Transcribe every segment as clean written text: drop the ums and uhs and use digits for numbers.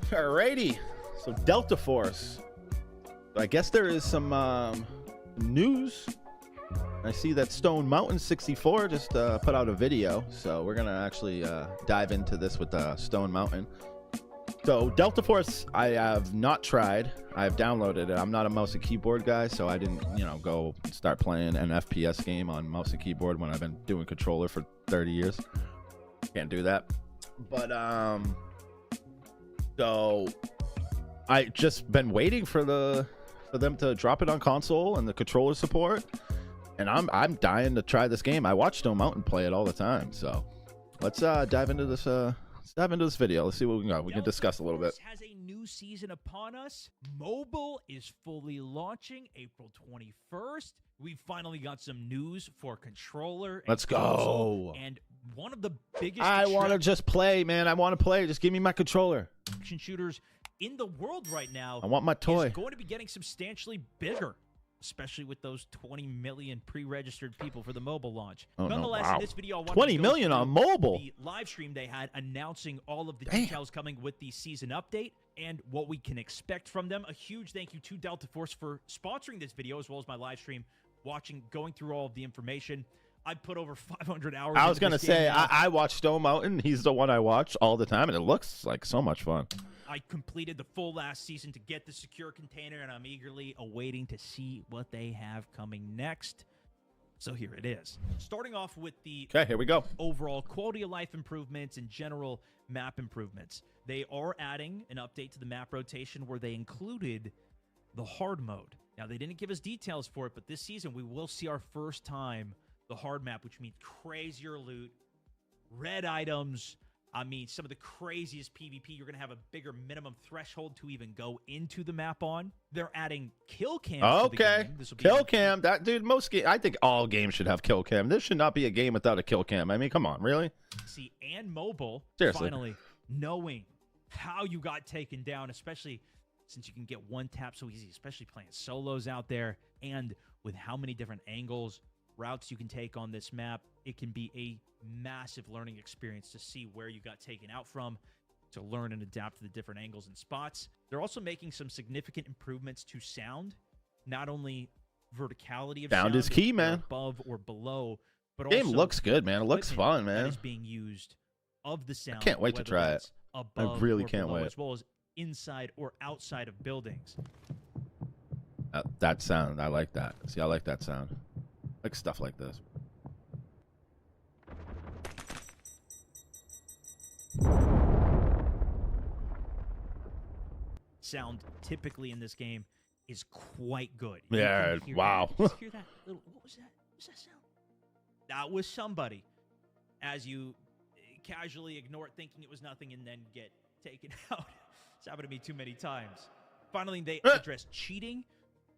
Alrighty, so Delta Force. I guess there is some news. I see that Stone Mountain 64 just put out a video, so we're gonna actually dive into this with Stone Mountain. So Delta Force, I have not tried. I've downloaded it. I'm not a mouse and keyboard guy, so I didn't, go start playing an FPS game on mouse and keyboard when I've been doing controller for 30 years. Can't do that. But so I just been waiting for them to drop it on console and the controller support, and I'm dying to try this game. I watch Stone Mountain play it all the time, so let's dive into this. Let's dive into this video. Let's see what we got. We can discuss a little bit. Has a new season upon us. Mobile is fully launching April 21st. We finally got some news for controller. Let's go. And one of the biggest. I want to just play, man. I want to play. Just give me my controller. Action shooters in the world right now. I want my toy. Is going to be getting substantially bigger, especially with those 20 million pre-registered people for the mobile launch. Oh, Nonetheless, no. Wow. in this video, I want 20 to go million on through mobile. The live stream they had announcing all of the Damn. details coming with the season update and what we can expect from them. A huge thank you to Delta Force for sponsoring this video, as well as my live stream, going through all of the information. I put over 500 hours. I was going gonna to say I watch Stone Mountain. He's the one I watch all the time, and it looks like so much fun. I completed the full last season to get the secure container, and I'm eagerly awaiting to see what they have coming next. So here it is. Starting off with the Okay, here we go. overall quality of life improvements and general map improvements. They are adding an update to the map rotation where they included the hard mode. Now, they didn't give us details for it, but this season we will see our first time the hard map, which means crazier loot, red items. I mean, some of the craziest PvP. You're going to have a bigger minimum threshold to even go into the map on. They're adding kill cams to the game. This will be Kill cam. That dude, I think all games should have kill cam. This should not be a game without a kill cam. I mean, come on, really? PC and mobile. Seriously. Finally knowing how you got taken down, especially since you can get one tap so easy, especially playing solos out there, and with how many different angles, routes you can take on this map, it can be a massive learning experience to see where you got taken out from, to learn and adapt to the different angles and spots. They're also making some significant improvements to sound, not only verticality of Sound is key, if man. you're above or below, but Game also looks good, man. It looks equipment fun, man. that is being used of the sound. can't wait to whether try it. that's above really or can't below, wait. as well as inside or outside of buildings. That sound, I like that. See, I like that sound. I like stuff like this. Sound typically in this game is quite good. You Yeah, can hear wow. that. Just hear that little, what was that? What was that sound? That was somebody. As you casually ignore it, thinking it was nothing, and then get taken out. It's happened to me too many times. Finally, they address cheating,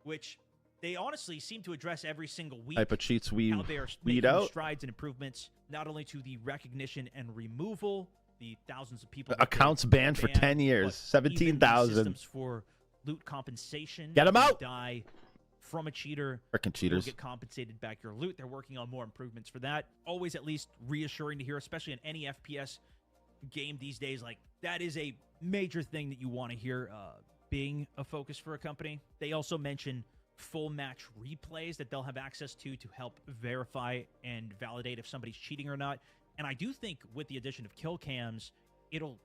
which they honestly seem to address every single week. Type of cheats we How they are weed making out. strides and improvements, not only to the recognition and removal, the thousands of people Accounts banned for 10 years, 17,000. systems for loot compensation. Get 'em If you out! Die from a cheater. Freaking You'll cheaters. get compensated back your loot. They're working on more improvements for that. Always at least reassuring to hear, especially in any FPS game these days. Like, that is a major thing that you want to hear being a focus for a company. They also mention full match replays that they'll have access to help verify and validate if somebody's cheating or not. And I do think with the addition of kill cams, it'll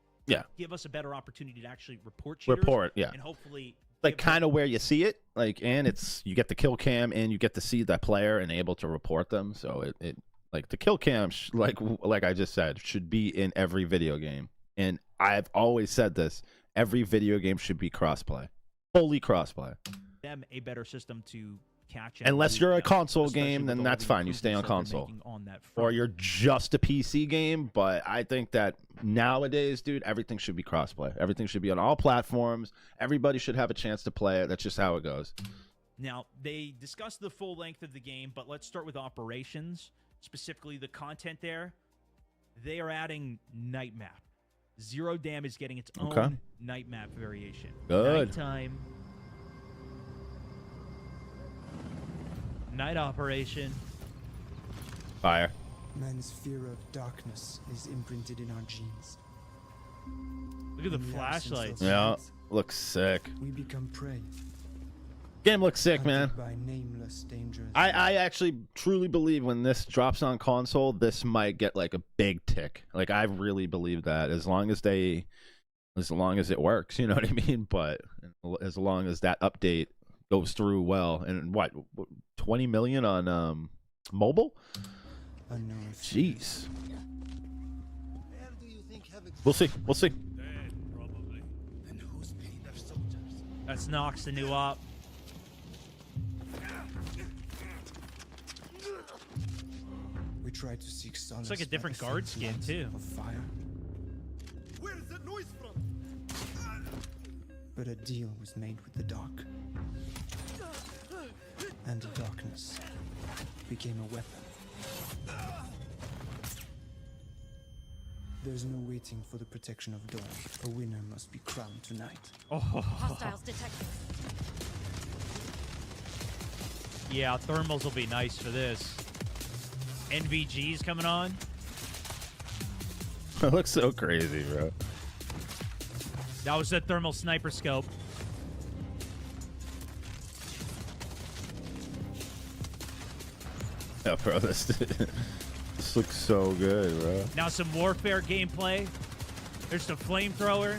give us a better opportunity to actually report cheaters. And hopefully like kind of where you see it, like, and it's you get the kill cam and you get to see that player and able to report them. So it like the kill cam, like I just said, should be in every video game. And I've always said this: every video game should be crossplay, fully crossplay. Them a better system to catch. And Unless loot, you're a console especially game, with then all that's the fine. You stay on improvements that they're console. making on that Or front. you're just a PC game. But I think that nowadays, dude, everything should be crossplay. Everything should be on all platforms. Everybody should have a chance to play it. That's just how it goes. Now, they discussed the full length of the game, but let's start with operations, specifically the content there. They are adding night map. Zero Damage getting its own night map variation. Good. Nighttime. Night operation. Fire. Man's fear of darkness is imprinted in our genes. We Look at the In the absence of flashlights. Yeah, light, looks sick. we become prey. Game looks sick, man. Hunted by nameless dangers. I actually truly believe when this drops on console, this might get like a big tick. Like I really believe that as long as it works, you know what I mean? But as long as that update goes through well, and what 20 million on mobile? Unknown. Jeez. We'll see. We'll see. And who's paying their soldiers? That's Nox, the new op. We tried to seek solace. like a by different the guard faint skin, light too. Of fire, Where is that noise from? but a deal was made with the dark, and the darkness became a weapon. There's no waiting for the protection of dawn. A winner must be crowned tonight. Oh, Hostiles detected. yeah, thermals will be nice for this. NVG's coming on. It looks so crazy, bro. That was the thermal sniper scope. Yeah, bro, this looks so good, bro. Now some warfare gameplay. There's the flamethrower.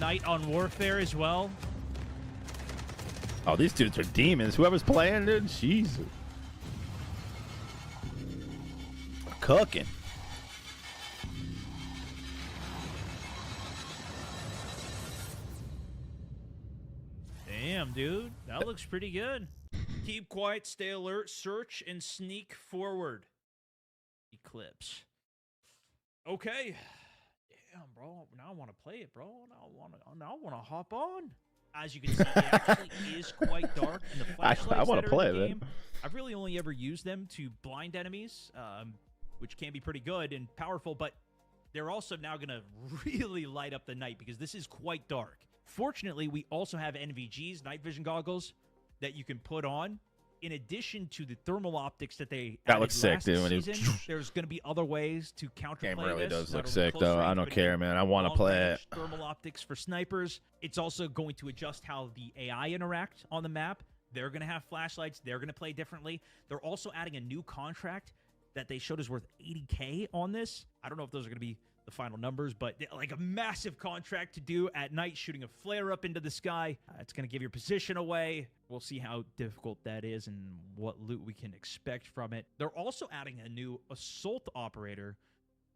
Night on warfare as well. Oh, these dudes are demons. Whoever's playing, dude, Jesus. Cooking. Damn, dude. That looks pretty good. Keep quiet, stay alert, search, and sneak forward. Eclipse. Okay. Damn, bro. Now I want to play it, bro. Now I want to hop on. As you can see, it actually is quite dark. And the flashlights wanna that are play, in the man. game, I've really only ever used them to blind enemies, which can be pretty good and powerful, but they're also now going to really light up the night because this is quite dark. Fortunately, we also have NVGs, night vision goggles, that you can put on. In addition to the thermal optics that they That added looks sick, last dude, when you- season, there's going to be other ways to counterplay Game really this, does not look only sick, close though. range, I don't but care, even man. I want to long play it. range Thermal optics for snipers. It's also going to adjust how the AI interact on the map. They're going to have flashlights. They're going to play differently. They're also adding a new contract that they showed is worth 80K on this. I don't know if those are going to be the final numbers, but like a massive contract to do at night, shooting a flare up into the sky. It's going to give your position away. We'll see how difficult that is and what loot we can expect from it. They're also adding a new assault operator,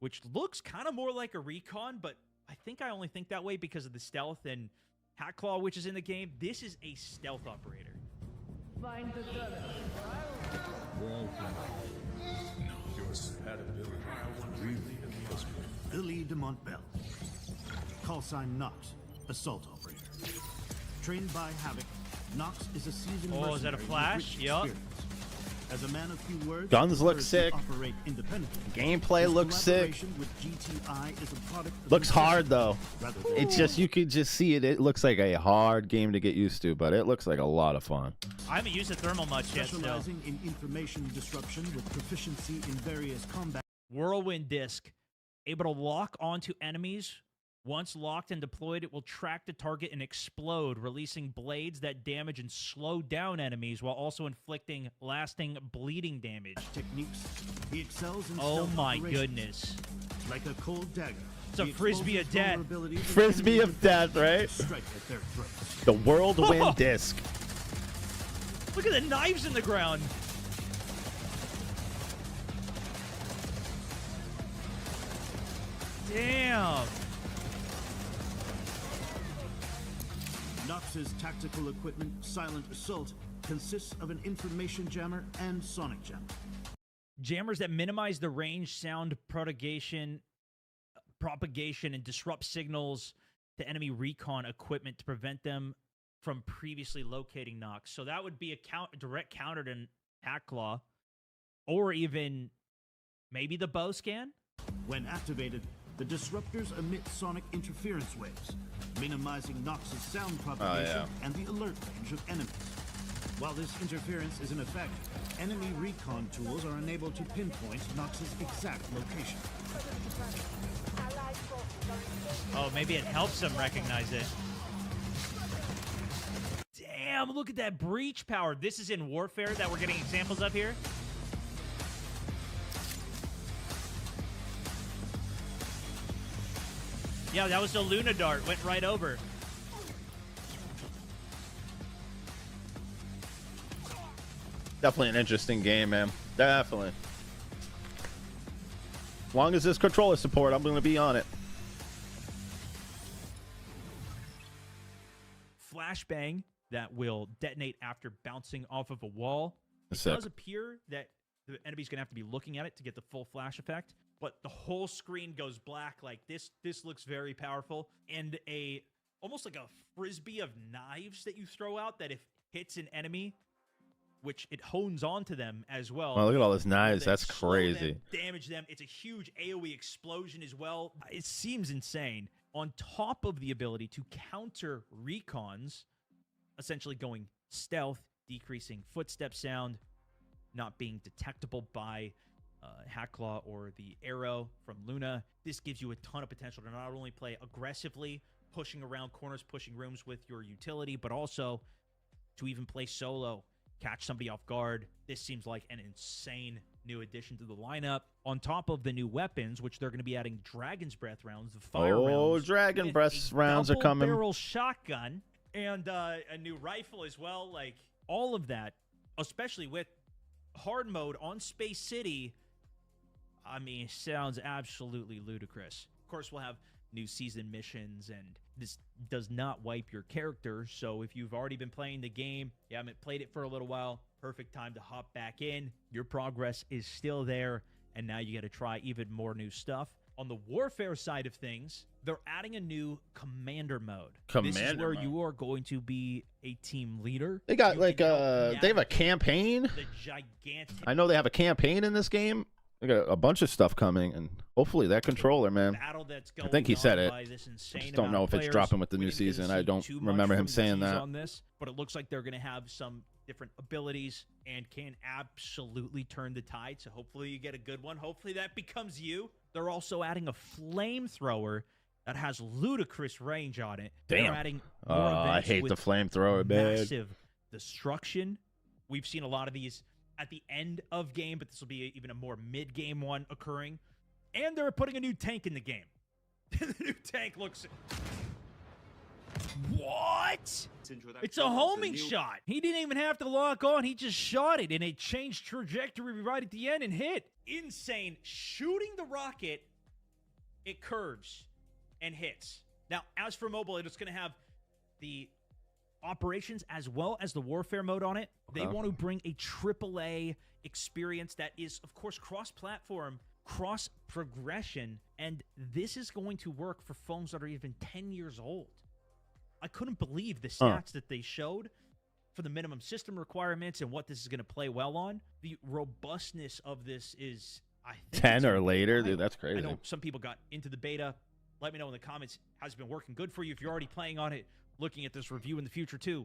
which looks kind of more like a recon, but I think I only think that way because of the stealth and Hat Claw, which is in the game. This is a stealth operator. Find the tunnel. Your compatibility really impressed me. Billy de Montbel. Call sign Nox, assault operator. Trained by Havoc, Nox is a seasoned Oh, is that a mercenary with flash? rich Yup. experience. As a man of few words, Guns look prefers sick. to operate independently. Gameplay His looks sick. collaboration with GTI is a product of Looks hard, necessity though. rather than It's just, you could just see it. It looks like a hard game to get used to, but it looks like a lot of fun. I haven't used the thermal much yet still. specializing in information disruption with proficiency in various combat. Whirlwind disc. Able to lock onto enemies. Once locked and deployed, it will track the target and explode, releasing blades that damage and slow down enemies while also inflicting lasting bleeding damage. Techniques. He excels in Oh stealth my operations. goodness. Like a cold dagger. It's a he frisbee exposes of death. vulnerabilities in Frisbee enemy of death, right? Strike at their throats. The Whirlwind Disc. Look at the knives in the ground. Damn. Nox's tactical equipment, Silent Assault, consists of an information jammer and sonic jammer. Jammers that minimize the range, sound propagation, and disrupt signals to enemy recon equipment to prevent them from previously locating Nox. So that would be a direct counter to Hat Claw, or even maybe the bow scan. When activated, the disruptors emit sonic interference waves, minimizing Nox's sound propagation and the alert range of enemies. While this interference is in effect, enemy recon tools are unable to pinpoint Nox's exact location. Oh, maybe it helps them recognize it. Damn, look at that breach power. This is in Warfare that we're getting examples of here. Yeah, that was the Luna dart. Went right over. Definitely an interesting game, man. Definitely. As long as there's controller support, I'm going to be on it. Flashbang that will detonate after bouncing off of a wall. It Sick. does appear that the enemy's going to have to be looking at it to get the full flash effect, but the whole screen goes black like this. This looks very powerful, and almost like a frisbee of knives that you throw out that if hits an enemy, which it hones onto them as well. Oh, look at all those knives. then That's slow crazy. them, damage them. It's a huge AoE explosion as well. It seems insane. On top of the ability to counter recons, essentially going stealth, decreasing footstep sound, not being detectable by Hacklaw or the arrow from Luna. This gives you a ton of potential to not only play aggressively, pushing around corners, pushing rooms with your utility, but also to even play solo, catch somebody off guard. This seems like an insane new addition to the lineup. On top of the new weapons, which they're going to be adding Dragon's Breath rounds, the fire rounds. Oh, Dragon with Breath a rounds are coming. double-barrel shotgun and a new rifle as well. Like, all of that, especially with hard mode on Space City, I mean, sounds absolutely ludicrous. Of course, we'll have new season missions, and this does not wipe your character. So if you've already been playing the game, you haven't played it for a little while, perfect time to hop back in. Your progress is still there, and now you got to try even more new stuff. On the Warfare side of things, they're adding a new Commander mode. This is Commander where mode. you are going to be a team leader. They got You like can help they have a navigate campaign. the gigantic I know they have a campaign in this game. They got a bunch of stuff coming, and hopefully that controller, man. battle that's going think he said on it. by this insane just don't amount know of if it's players. dropping with the We new didn't get to season. I see don't too much remember from him saying Disease that. on this, but it looks like they're going to have some different abilities and can absolutely turn the tide. So hopefully you get a good one. Hopefully that becomes you. They're also adding a flamethrower that has ludicrous range on it. Damn. They're adding more I events hate the with flamethrower, man. massive destruction. We've seen a lot of these at the end of game, but this will be even a more mid-game one occurring. And they're putting a new tank in the game. The new tank looks... What? It's a homing shot. He didn't even have to lock on. He just shot it, and it changed trajectory right at the end and hit. Insane. Shooting the rocket, it curves and hits. Now, as for mobile, it's going to have the operations as well as the warfare mode on it. They Okay. want to bring a AAA experience that is, of course, cross-platform, cross-progression, and this is going to work for phones that are even 10 years old. I couldn't believe the stats that they showed for the minimum system requirements and what this is going to play well on. The robustness of this is, I think, 10 it's or gonna be later, high. dude, that's I crazy. know some people got into the beta. Let me know in the comments, has it been working good for you? If you're already playing on it, looking at this review in the future too,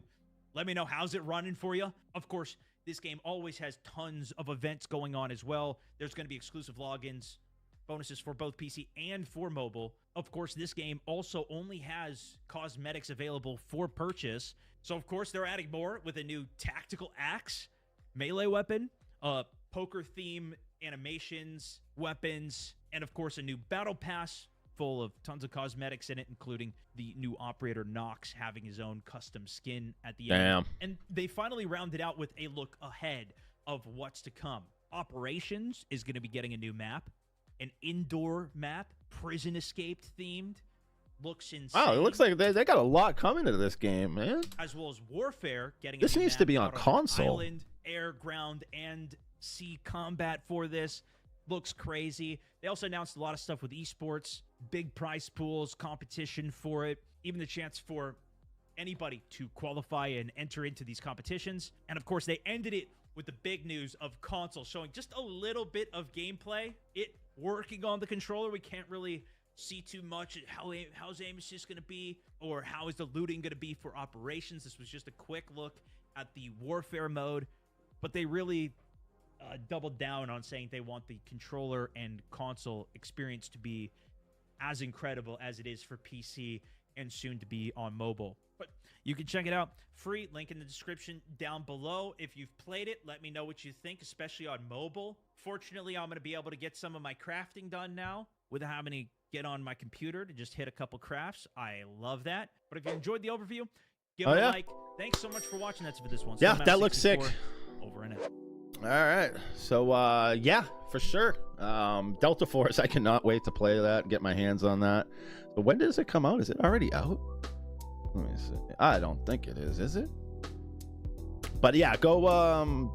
let me know, how's it running for you? Of course, this game always has tons of events going on as well. There's going to be exclusive logins, bonuses for both PC and for mobile. Of course, this game also only has cosmetics available for purchase. So, of course, they're adding more with a new tactical axe, melee weapon, poker theme animations, weapons, and, of course, a new battle pass full of tons of cosmetics in it, including the new operator Nox having his own custom skin at the Damn. end. And they finally rounded out with a look ahead of what's to come. Operations is going to be getting a new map, an indoor map, prison escaped themed. Looks insane. Wow, it looks like they got a lot coming to this game, man. As well as Warfare getting This a new needs to map be on out console. Island, air, ground, and sea combat for this. Looks crazy. They also announced a lot of stuff with esports, big prize pools, competition for it, even the chance for anybody to qualify and enter into these competitions. And of course, they ended it with the big news of console, showing just a little bit of gameplay. It working on the controller. We can't really see too much. How's aim assist going to be, or how is the looting going to be for operations? This was just a quick look at the warfare mode, but they really doubled down on saying they want the controller and console experience to be as incredible as it is for PC and soon to be on mobile. But you can check it out free, link in the description down below. If you've played it, let me know what you think, especially on mobile. Fortunately, I'm going to be able to get some of my crafting done now without having to get on my computer to just hit a couple crafts. I love that. But if you enjoyed the overview, give it a like. Thanks so much for watching. That's it for this one. Yeah, that looks sick. Over and out. All right. So, yeah, for sure. Delta Force, I cannot wait to play that and get my hands on that. So when does it come out? Is it already out? Let me see. I don't think it is it? But yeah, go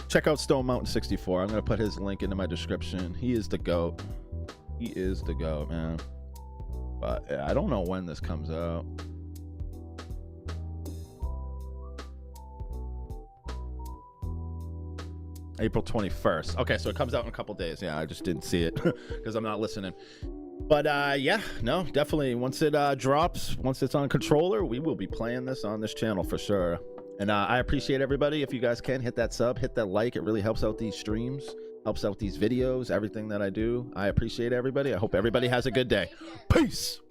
check out Stone Mountain 64. I'm going to put his link into my description. He is the GOAT. He is the GOAT, man. But yeah, I don't know when this comes out. April 21st. Okay, so it comes out in a couple days. Yeah, I just didn't see it because I'm not listening. But yeah, no, definitely. Once it drops, once it's on controller, we will be playing this on this channel for sure. And I appreciate everybody. If you guys can, hit that sub, hit that like. It really helps out these streams, helps out these videos, everything that I do. I appreciate everybody. I hope everybody has a good day. Peace.